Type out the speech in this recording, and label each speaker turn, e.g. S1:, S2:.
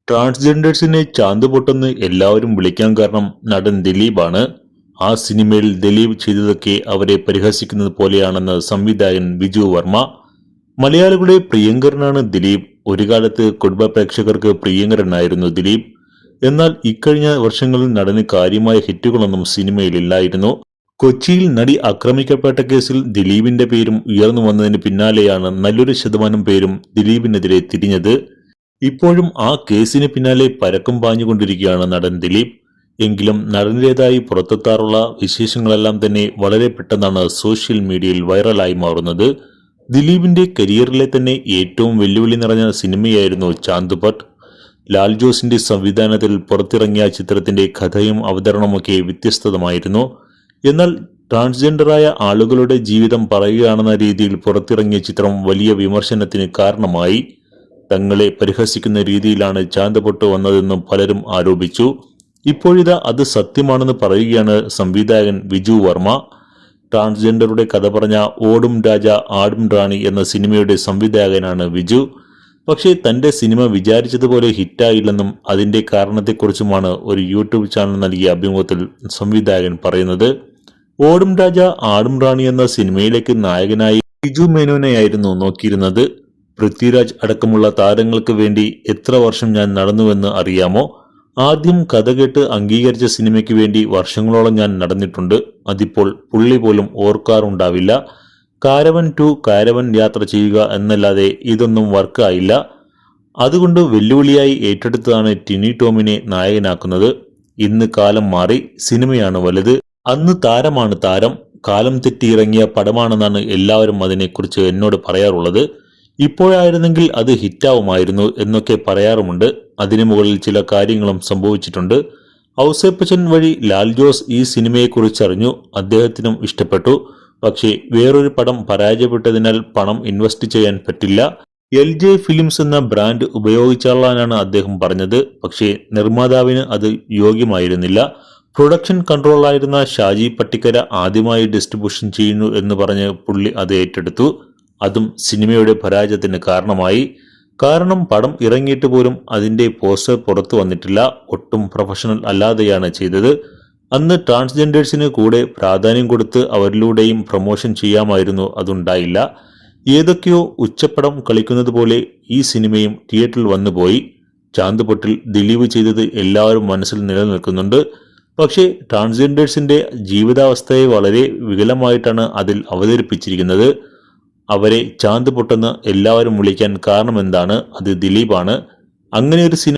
S1: ട്രാൻസ്ജെൻഡേഴ്സിനെ ചാന്ത് പൊട്ടെന്ന് എല്ലാവരും വിളിക്കാൻ കാരണം നടൻ ദിലീപാണ്. ആ സിനിമയിൽ ദിലീപ് ചെയ്തതൊക്കെ അവരെ പരിഹസിക്കുന്നത് പോലെയാണെന്ന് സംവിധായകൻ ബിജു വർമ്മ. മലയാളികളുടെ പ്രിയങ്കരനാണ് ദിലീപ്. ഒരു കാലത്ത് കുടുംബ പ്രേക്ഷകർക്ക് പ്രിയങ്കരനായിരുന്നു ദിലീപ്. എന്നാൽ ഇക്കഴിഞ്ഞ വർഷങ്ങളിൽ നടന് കാര്യമായ ഹിറ്റുകളൊന്നും സിനിമയിലില്ലായിരുന്നു. കൊച്ചിയിൽ നടി ആക്രമിക്കപ്പെട്ട കേസിൽ ദിലീപിന്റെ പേരും ഉയർന്നു വന്നതിന് പിന്നാലെയാണ് നല്ലൊരു ശതമാനം പേരും ദിലീപിനെതിരെ തിരിഞ്ഞത്. ഇപ്പോഴും ആ കേസിന് പിന്നാലെ പരക്കം പാഞ്ഞുകൊണ്ടിരിക്കുകയാണ് നടൻ ദിലീപ്. എങ്കിലും നടന്റേതായി പുറത്തെത്താറുള്ള വിശേഷങ്ങളെല്ലാം തന്നെ വളരെ പെട്ടെന്നാണ് സോഷ്യൽ മീഡിയയിൽ വൈറലായി മാറുന്നത്. ദിലീപിന്റെ കരിയറിലെ തന്നെ ഏറ്റവും വെല്ലുവിളി നിറഞ്ഞ സിനിമയായിരുന്നു ചാന്ത് പൊട്ട്. ലാൽ ജോസിന്റെ സംവിധാനത്തിൽ പുറത്തിറങ്ങിയ ചിത്രത്തിന്റെ കഥയും അവതരണമൊക്കെ വ്യത്യസ്തമായിരുന്നു. എന്നാൽ ട്രാൻസ്ജെൻഡറായ ആളുകളുടെ ജീവിതം പറയുകയാണെന്ന രീതിയിൽ പുറത്തിറങ്ങിയ ചിത്രം വലിയ വിമർശനത്തിന് കാരണമായി. തങ്ങളെ പരിഹസിക്കുന്ന രീതിയിലാണ് ചാന്ത് പൊട്ട് വന്നതെന്നും പലരും ആരോപിച്ചു. ഇപ്പോഴിതാ അത് സത്യമാണെന്ന് പറയുകയാണ് സംവിധായകൻ ബിജു വർമ്മ. ട്രാൻസ്ജെൻഡറുടെ കഥ പറഞ്ഞ ഓടും രാജ ആടും റാണി എന്ന സിനിമയുടെ സംവിധായകനാണ് ബിജു. പക്ഷേ തന്റെ സിനിമ വിചാരിച്ചതുപോലെ ഹിറ്റായില്ലെന്നും അതിന്റെ കാരണത്തെക്കുറിച്ചുമാണ് ഒരു യൂട്യൂബ് ചാനൽ നൽകിയ അഭിമുഖത്തിൽ സംവിധായകൻ പറയുന്നത്. ഓടും രാജ ആടും റാണി എന്ന സിനിമയിലേക്ക് നായകനായി ബിജു മേനോനെയായിരുന്നു നോക്കിയിരുന്നത്. പൃഥ്വിരാജ് അടക്കമുള്ള താരങ്ങൾക്ക് വേണ്ടി എത്ര വർഷം ഞാൻ നടന്നുവെന്ന് അറിയാമോ? ആദ്യം കഥ കേട്ട് അംഗീകരിച്ച സിനിമയ്ക്ക് വേണ്ടി വർഷങ്ങളോളം ഞാൻ നടന്നിട്ടുണ്ട്. അതിപ്പോൾ പുള്ളി പോലും ഓർക്കാറുണ്ടാവില്ല. കാരവൻ 2 കാരവൻ യാത്ര ചെയ്യുക എന്നല്ലാതെ ഇതൊന്നും വർക്കായില്ല. അതുകൊണ്ട് വെല്ലുവിളിയായി ഏറ്റെടുത്തതാണ് ടിനി ടോമിനെ നായകനാക്കുന്നത്. ഇന്ന് കാലം മാറി, സിനിമയാണ് വലുത്. അന്ന് താരമാണ് താരം. കാലം തെറ്റിയിറങ്ങിയ പടമാണെന്നാണ് എല്ലാവരും അതിനെക്കുറിച്ച് എന്നോട് പറയാറുള്ളത്. ഇപ്പോഴായിരുന്നെങ്കിൽ അത് ഹിറ്റാവുമായിരുന്നു എന്നൊക്കെ പറയാറുമുണ്ട്. അതിനു മുകളിൽ ചില കാര്യങ്ങളും സംഭവിച്ചിട്ടുണ്ട്. ഔസേപ്പച്ചൻ വഴി ലാൽ ജോസ് ഈ സിനിമയെക്കുറിച്ചറിഞ്ഞു. അദ്ദേഹത്തിനും ഇഷ്ടപ്പെട്ടു. പക്ഷേ വേറൊരു പടം പരാജയപ്പെട്ടതിനാൽ പണം ഇൻവെസ്റ്റ് ചെയ്യാൻ പറ്റില്ല. LJ ഫിലിംസ് എന്ന ബ്രാൻഡ് ഉപയോഗിച്ചാളാനാണ് അദ്ദേഹം പറഞ്ഞത്. പക്ഷേ നിർമ്മാതാവിന് അത് യോഗ്യമായിരുന്നില്ല. പ്രൊഡക്ഷൻ കൺട്രോളായിരുന്ന ഷാജി പട്ടിക്കര ആദ്യമായി ഡിസ്ട്രിബ്യൂഷൻ ചെയ്യുന്നു എന്ന് പറഞ്ഞ് പുള്ളി അത് ഏറ്റെടുത്തു. അതും സിനിമയുടെ പരാജയത്തിന് കാരണമായി. കാരണം പടം ഇറങ്ങിയിട്ട് പോലും അതിന്റെ പോസ്റ്റർ പുറത്തു വന്നിട്ടില്ല. ഒട്ടും പ്രൊഫഷണൽ അല്ലാതെയാണ് ചെയ്തത്. അന്ന് ട്രാൻസ്ജെൻഡേഴ്സിന് കൂടെ പ്രാധാന്യം കൊടുത്ത് അവരിലൂടെയും പ്രൊമോഷൻ ചെയ്യാമായിരുന്നു. അതുണ്ടായില്ല. ഏതൊക്കെയോ ഉച്ചപ്പടം കളിക്കുന്നത് പോലെ ഈ സിനിമയും തിയേറ്ററിൽ വന്നുപോയി. ചാന്ത് പൊട്ടിൽ ദിലീപ് ചെയ്തത് എല്ലാവരും മനസ്സിൽ നിലനിൽക്കുന്നുണ്ട്. പക്ഷേ ട്രാൻസ്ജെൻഡേഴ്സിന്റെ ജീവിതാവസ്ഥയെ വളരെ വികലമായിട്ടാണ് അതിൽ അവതരിപ്പിച്ചിരിക്കുന്നത്. അവരെ ചാന്ത് പൊട്ടെന്ന് എല്ലാവരും വിളിക്കാൻ കാരണമെന്താണ്? അത് ദിലീപാണ്. അങ്ങനെ ഒരു സിനിമ